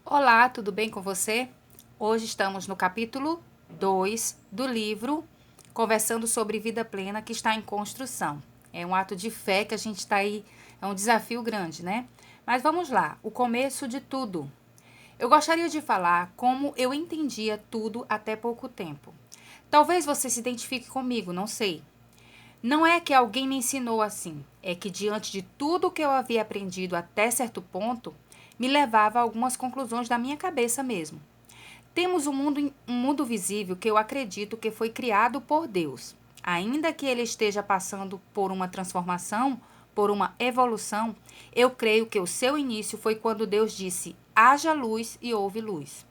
Olá, tudo bem com você? Hoje estamos no capítulo 2 do livro Conversando sobre Vida Plena, que está em construção. É um ato de fé que a gente está aí, é um desafio grande, né? Mas vamos lá, o começo de tudo. Eu gostaria de falar como eu entendia tudo até pouco tempo. Talvez você se identifique comigo, não sei. Não é que alguém me ensinou assim, é que diante de tudo que eu havia aprendido até certo ponto, me levava a algumas conclusões da minha cabeça mesmo. Temos um mundo visível que eu acredito que foi criado por Deus. Ainda que ele esteja passando por uma transformação, por uma evolução, eu creio que o seu início foi quando Deus disse: haja luz e houve luz.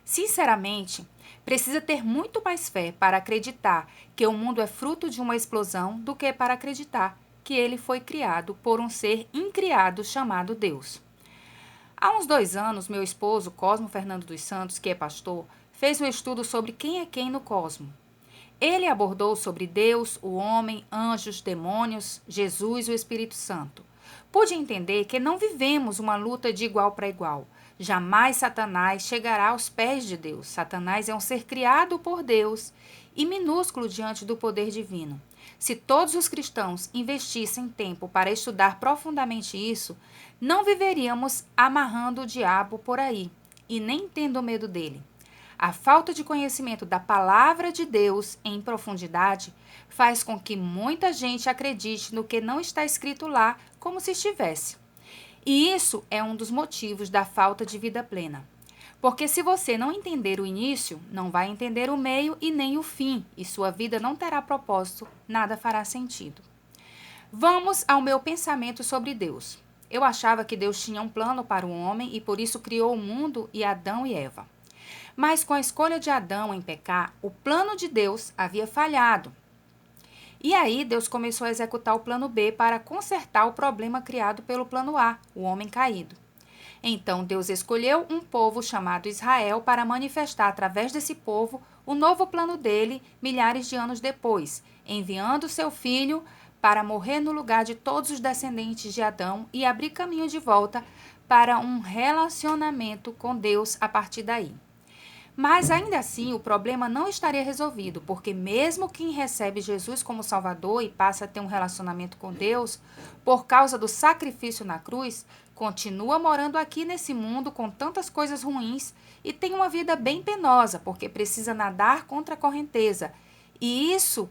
Sinceramente, precisa ter muito mais fé para acreditar que o mundo é fruto de uma explosão do que para acreditar que ele foi criado por um ser incriado chamado Deus. Há uns 2 anos, meu esposo, Cosmo Fernando dos Santos, que é pastor, fez um estudo sobre quem é quem no cosmo. Ele abordou sobre Deus, o homem, anjos, demônios, Jesus e o Espírito Santo. Pude entender que não vivemos uma luta de igual para igual. Jamais Satanás chegará aos pés de Deus. Satanás é um ser criado por Deus e minúsculo diante do poder divino. Se todos os cristãos investissem tempo para estudar profundamente isso, não viveríamos amarrando o diabo por aí e nem tendo medo dele. A falta de conhecimento da palavra de Deus em profundidade faz com que muita gente acredite no que não está escrito lá como se estivesse. E isso é um dos motivos da falta de vida plena. Porque se você não entender o início, não vai entender o meio e nem o fim, e sua vida não terá propósito, nada fará sentido. Vamos ao meu pensamento sobre Deus. Eu achava que Deus tinha um plano para o homem e por isso criou o mundo e Adão e Eva. Mas com a escolha de Adão em pecar, o plano de Deus havia falhado. E aí Deus começou a executar o plano B para consertar o problema criado pelo plano A, o homem caído. Então Deus escolheu um povo chamado Israel para manifestar através desse povo o novo plano dele milhares de anos depois, enviando seu filho para morrer no lugar de todos os descendentes de Adão e abrir caminho de volta para um relacionamento com Deus a partir daí. Mas ainda assim, o problema não estaria resolvido, porque mesmo quem recebe Jesus como Salvador e passa a ter um relacionamento com Deus, por causa do sacrifício na cruz, continua morando aqui nesse mundo com tantas coisas ruins e tem uma vida bem penosa, porque precisa nadar contra a correnteza. E isso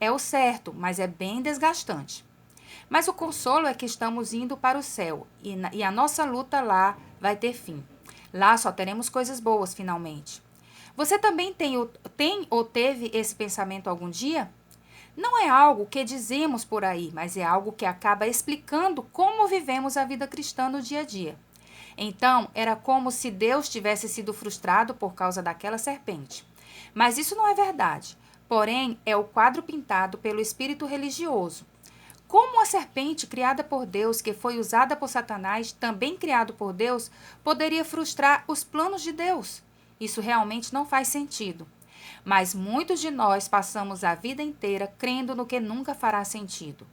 é o certo, mas é bem desgastante. Mas o consolo é que estamos indo para o céu e a nossa luta lá vai ter fim. Lá só teremos coisas boas finalmente. Você também tem ou teve esse pensamento algum dia? Não é algo que dizemos por aí, mas é algo que acaba explicando como vivemos a vida cristã no dia a dia. Então, era como se Deus tivesse sido frustrado por causa daquela serpente. Mas isso não é verdade. Porém, é o quadro pintado pelo espírito religioso. Como a serpente criada por Deus, que foi usada por Satanás, também criado por Deus, poderia frustrar os planos de Deus? Isso realmente não faz sentido. Mas muitos de nós passamos a vida inteira crendo no que nunca fará sentido.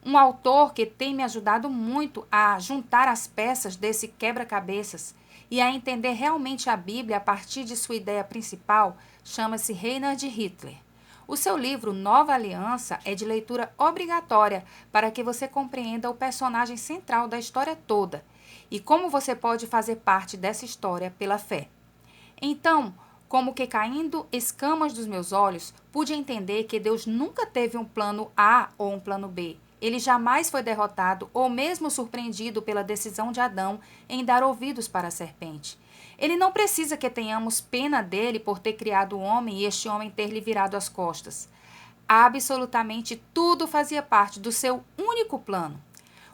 Um autor que tem me ajudado muito a juntar as peças desse quebra-cabeças e a entender realmente a Bíblia a partir de sua ideia principal chama-se Reinhard Hitler. O seu livro Nova Aliança é de leitura obrigatória para que você compreenda o personagem central da história toda e como você pode fazer parte dessa história pela fé. Então, como que caindo escamas dos meus olhos, pude entender que Deus nunca teve um plano A ou um plano B. Ele jamais foi derrotado ou mesmo surpreendido pela decisão de Adão em dar ouvidos para a serpente. Ele não precisa que tenhamos pena dele por ter criado o homem e este homem ter lhe virado as costas. Absolutamente tudo fazia parte do seu único plano.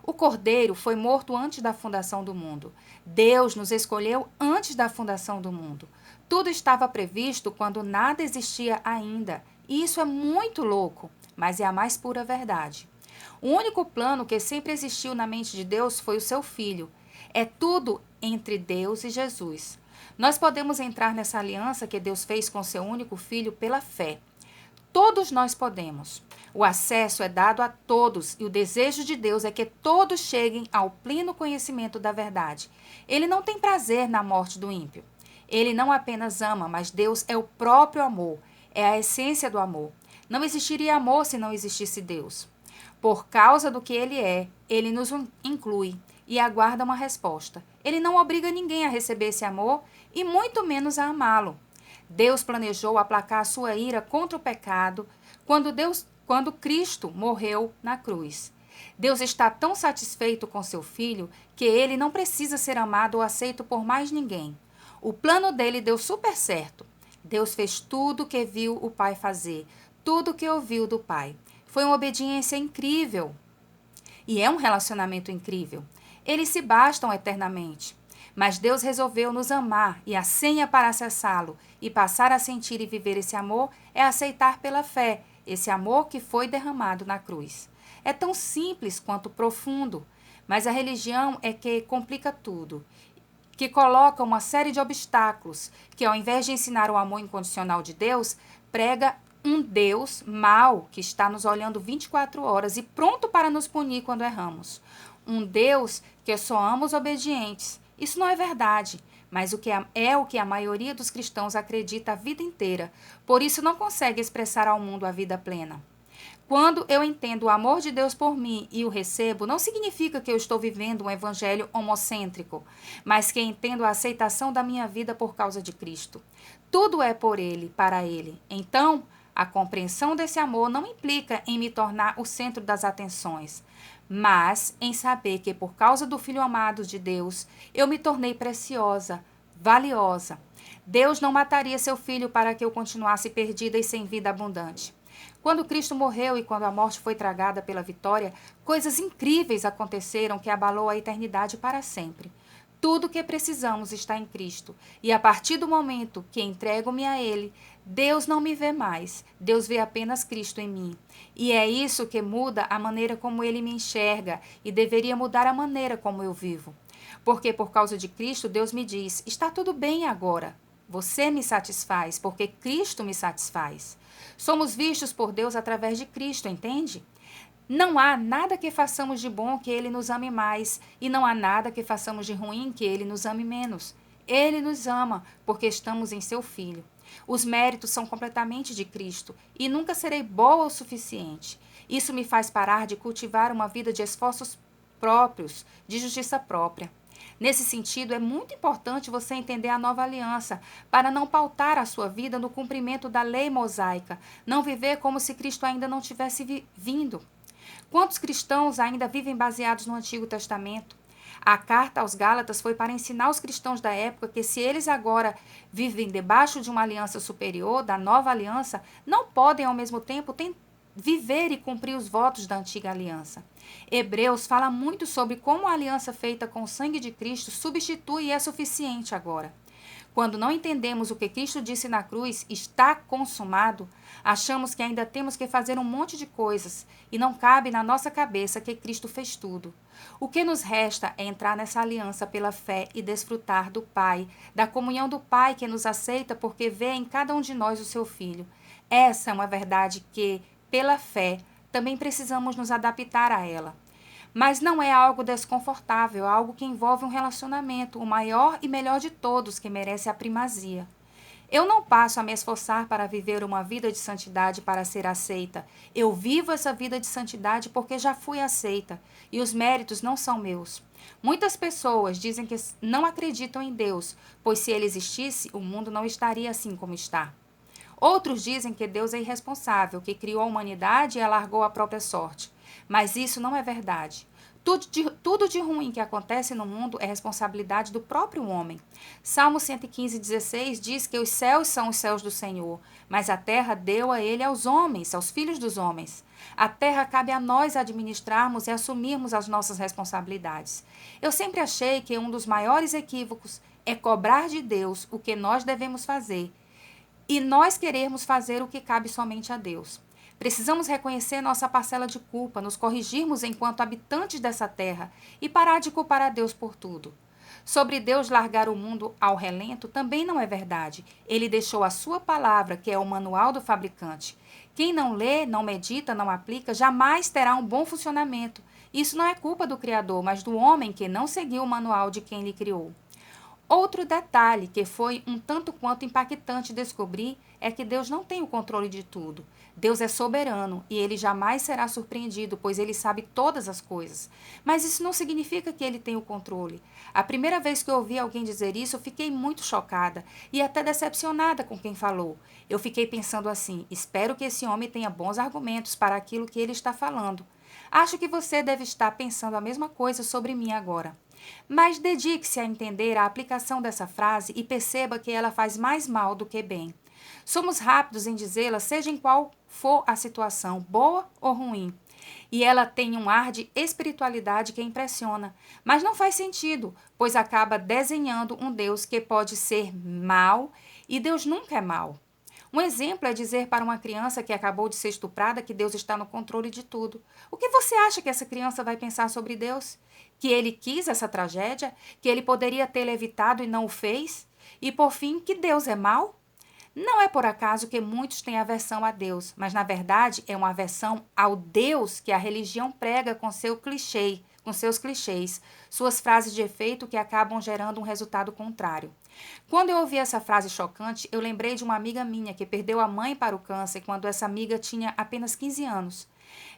O Cordeiro foi morto antes da fundação do mundo. Deus nos escolheu antes da fundação do mundo. Tudo estava previsto quando nada existia ainda. E isso é muito louco, mas é a mais pura verdade. O único plano que sempre existiu na mente de Deus foi o seu filho. É tudo entre Deus e Jesus. Nós podemos entrar nessa aliança que Deus fez com seu único filho pela fé. Todos nós podemos. O acesso é dado a todos e o desejo de Deus é que todos cheguem ao pleno conhecimento da verdade. Ele não tem prazer na morte do ímpio. Ele não apenas ama, mas Deus é o próprio amor, é a essência do amor. Não existiria amor se não existisse Deus. Por causa do que ele nos inclui e aguarda uma resposta. Ele não obriga ninguém a receber esse amor e muito menos a amá-lo. Deus planejou aplacar a sua ira contra o pecado quando Cristo morreu na cruz. Deus está tão satisfeito com seu filho que ele não precisa ser amado ou aceito por mais ninguém. O plano dele deu super certo. Deus fez tudo o que viu o Pai fazer, tudo o que ouviu do Pai. Foi uma obediência incrível. E é um relacionamento incrível. Eles se bastam eternamente. Mas Deus resolveu nos amar e a senha para acessá-lo e passar a sentir e viver esse amor é aceitar pela fé esse amor que foi derramado na cruz. É tão simples quanto profundo, mas a religião é que complica tudo, que coloca uma série de obstáculos, que ao invés de ensinar o amor incondicional de Deus, prega um Deus mau que está nos olhando 24 horas e pronto para nos punir quando erramos. Um Deus que só ama os obedientes. Isso não é verdade, mas o que a maioria dos cristãos acredita a vida inteira. Por isso não consegue expressar ao mundo a vida plena. Quando eu entendo o amor de Deus por mim e o recebo, não significa que eu estou vivendo um evangelho homocêntrico, mas que entendo a aceitação da minha vida por causa de Cristo. Tudo é por Ele, para Ele. Então, a compreensão desse amor não implica em me tornar o centro das atenções, mas em saber que por causa do Filho amado de Deus, eu me tornei preciosa, valiosa. Deus não mataria seu filho para que eu continuasse perdida e sem vida abundante. Quando Cristo morreu e quando a morte foi tragada pela vitória, coisas incríveis aconteceram que abalou a eternidade para sempre. Tudo o que precisamos está em Cristo. E a partir do momento que entrego-me a Ele, Deus não me vê mais. Deus vê apenas Cristo em mim. E é isso que muda a maneira como Ele me enxerga e deveria mudar a maneira como eu vivo. Porque por causa de Cristo, Deus me diz, está tudo bem agora. Você me satisfaz, porque Cristo me satisfaz. Somos vistos por Deus através de Cristo, entende? Não há nada que façamos de bom que Ele nos ame mais, e não há nada que façamos de ruim que Ele nos ame menos. Ele nos ama, porque estamos em seu Filho. Os méritos são completamente de Cristo, e nunca serei boa o suficiente. Isso me faz parar de cultivar uma vida de esforços próprios, de justiça própria. Nesse sentido, é muito importante você entender a nova aliança, para não pautar a sua vida no cumprimento da lei mosaica, não viver como se Cristo ainda não tivesse vindo. Quantos cristãos ainda vivem baseados no Antigo Testamento? A carta aos Gálatas foi para ensinar os cristãos da época que se eles agora vivem debaixo de uma aliança superior, da nova aliança, não podem ao mesmo tempo viver e cumprir os votos da antiga aliança. Hebreus fala muito sobre como a aliança feita com o sangue de Cristo substitui e é suficiente agora. Quando não entendemos o que Cristo disse na cruz, está consumado, achamos que ainda temos que fazer um monte de coisas e não cabe na nossa cabeça que Cristo fez tudo. O que nos resta é entrar nessa aliança pela fé e desfrutar do Pai, da comunhão do Pai que nos aceita porque vê em cada um de nós o seu Filho. Essa é uma verdade que, pela fé, também precisamos nos adaptar a ela. Mas não é algo desconfortável, é algo que envolve um relacionamento, o maior e melhor de todos, que merece a primazia. Eu não passo a me esforçar para viver uma vida de santidade para ser aceita. Eu vivo essa vida de santidade porque já fui aceita, e os méritos não são meus. Muitas pessoas dizem que não acreditam em Deus, pois se ele existisse, o mundo não estaria assim como está. Outros dizem que Deus é irresponsável, que criou a humanidade e alargou a própria sorte. Mas isso não é verdade. Tudo de ruim que acontece no mundo é responsabilidade do próprio homem. Salmo 115:16 diz que os céus são os céus do Senhor, mas a terra deu a ele aos homens, aos filhos dos homens. A terra cabe a nós administrarmos e assumirmos as nossas responsabilidades. Eu sempre achei que um dos maiores equívocos é cobrar de Deus o que nós devemos fazer e nós querermos fazer o que cabe somente a Deus. Precisamos reconhecer nossa parcela de culpa, nos corrigirmos enquanto habitantes dessa terra e parar de culpar a Deus por tudo. Sobre Deus largar o mundo ao relento também não é verdade. Ele deixou a sua palavra, que é o manual do fabricante. Quem não lê, não medita, não aplica, jamais terá um bom funcionamento. Isso não é culpa do Criador, mas do homem que não seguiu o manual de quem lhe criou. Outro detalhe que foi um tanto quanto impactante descobrir é que Deus não tem o controle de tudo. Deus é soberano e ele jamais será surpreendido, pois ele sabe todas as coisas. Mas isso não significa que ele tem o controle. A primeira vez que eu ouvi alguém dizer isso, eu fiquei muito chocada e até decepcionada com quem falou. Eu fiquei pensando assim: espero que esse homem tenha bons argumentos para aquilo que ele está falando. Acho que você deve estar pensando a mesma coisa sobre mim agora. Mas dedique-se a entender a aplicação dessa frase e perceba que ela faz mais mal do que bem. Somos rápidos em dizê-la, seja em qual for a situação, boa ou ruim. E ela tem um ar de espiritualidade que impressiona, mas não faz sentido, pois acaba desenhando um Deus que pode ser mau e Deus nunca é mau. Um exemplo é dizer para uma criança que acabou de ser estuprada que Deus está no controle de tudo. O que você acha que essa criança vai pensar sobre Deus? Que ele quis essa tragédia? Que ele poderia tê-la evitado e não o fez? E por fim, que Deus é mau? Não é por acaso que muitos têm aversão a Deus, mas na verdade é uma aversão ao Deus que a religião prega com seus clichês, suas frases de efeito que acabam gerando um resultado contrário. Quando eu ouvi essa frase chocante, eu lembrei de uma amiga minha que perdeu a mãe para o câncer quando essa amiga tinha apenas 15 anos.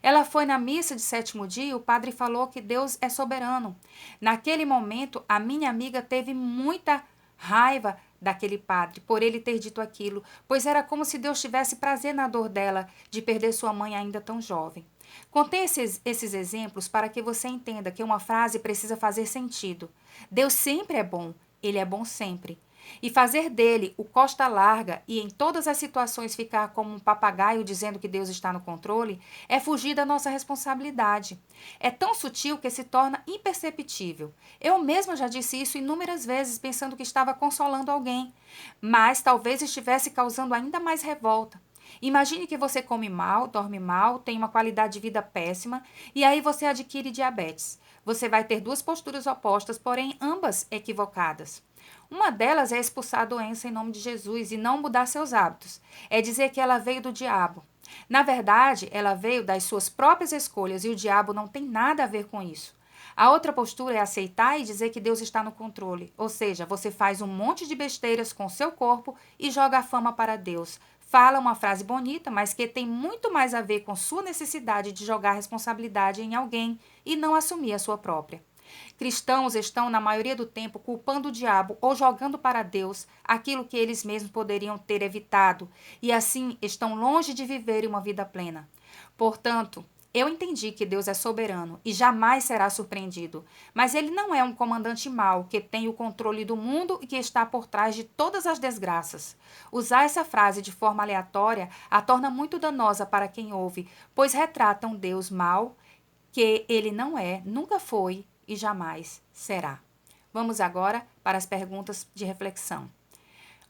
Ela foi na missa de sétimo dia e o padre falou que Deus é soberano. Naquele momento, a minha amiga teve muita raiva daquele padre por ele ter dito aquilo, pois era como se Deus tivesse prazer na dor dela de perder sua mãe ainda tão jovem. Contei esses exemplos para que você entenda que uma frase precisa fazer sentido. Deus sempre é bom, ele é bom sempre. E fazer dele o costa larga e em todas as situações ficar como um papagaio dizendo que Deus está no controle é fugir da nossa responsabilidade. É tão sutil que se torna imperceptível. Eu mesma já disse isso inúmeras vezes pensando que estava consolando alguém, mas talvez estivesse causando ainda mais revolta. Imagine que você come mal, dorme mal, tem uma qualidade de vida péssima e aí você adquire diabetes. Você vai ter duas posturas opostas, porém ambas equivocadas. Uma delas é expulsar a doença em nome de Jesus e não mudar seus hábitos. É dizer que ela veio do diabo. Na verdade, ela veio das suas próprias escolhas e o diabo não tem nada a ver com isso. A outra postura é aceitar e dizer que Deus está no controle. Ou seja, você faz um monte de besteiras com seu corpo e joga a fama para Deus. Fala uma frase bonita, mas que tem muito mais a ver com sua necessidade de jogar responsabilidade em alguém e não assumir a sua própria. Cristãos estão, na maioria do tempo, culpando o diabo ou jogando para Deus aquilo que eles mesmos poderiam ter evitado e, assim, estão longe de viverem uma vida plena. Portanto, eu entendi que Deus é soberano e jamais será surpreendido, mas ele não é um comandante mau que tem o controle do mundo e que está por trás de todas as desgraças. Usar essa frase de forma aleatória a torna muito danosa para quem ouve, pois retrata um Deus mau que ele não é, nunca foi e jamais será. Vamos agora para as perguntas de reflexão.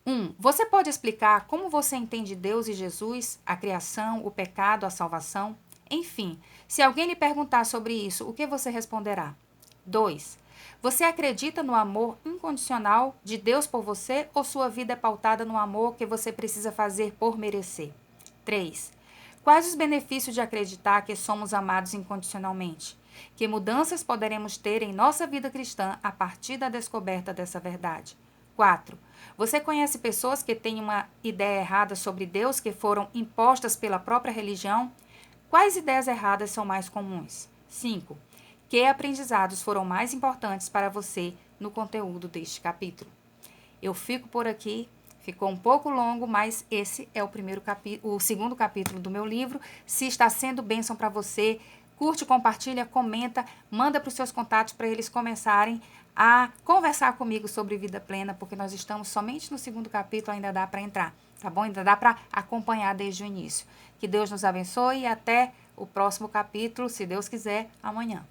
1. Você pode explicar como você entende Deus e Jesus, a criação, o pecado, a salvação? Enfim, se alguém lhe perguntar sobre isso, o que você responderá? 2. Você acredita no amor incondicional de Deus por você ou sua vida é pautada no amor que você precisa fazer por merecer? 3. Quais os benefícios de acreditar que somos amados incondicionalmente? Que mudanças poderemos ter em nossa vida cristã a partir da descoberta dessa verdade? 4. Você conhece pessoas que têm uma ideia errada sobre Deus que foram impostas pela própria religião? Quais ideias erradas são mais comuns? 5. Que aprendizados foram mais importantes para você no conteúdo deste capítulo? Eu fico por aqui. Ficou um pouco longo, mas esse é o segundo capítulo do meu livro. Se está sendo bênção para você, curte, compartilha, comenta, manda para os seus contatos para eles começarem a conversar comigo sobre vida plena, porque nós estamos somente no segundo capítulo, ainda dá para entrar, tá bom? Ainda dá para acompanhar desde o início. Que Deus nos abençoe e até o próximo capítulo, se Deus quiser, amanhã.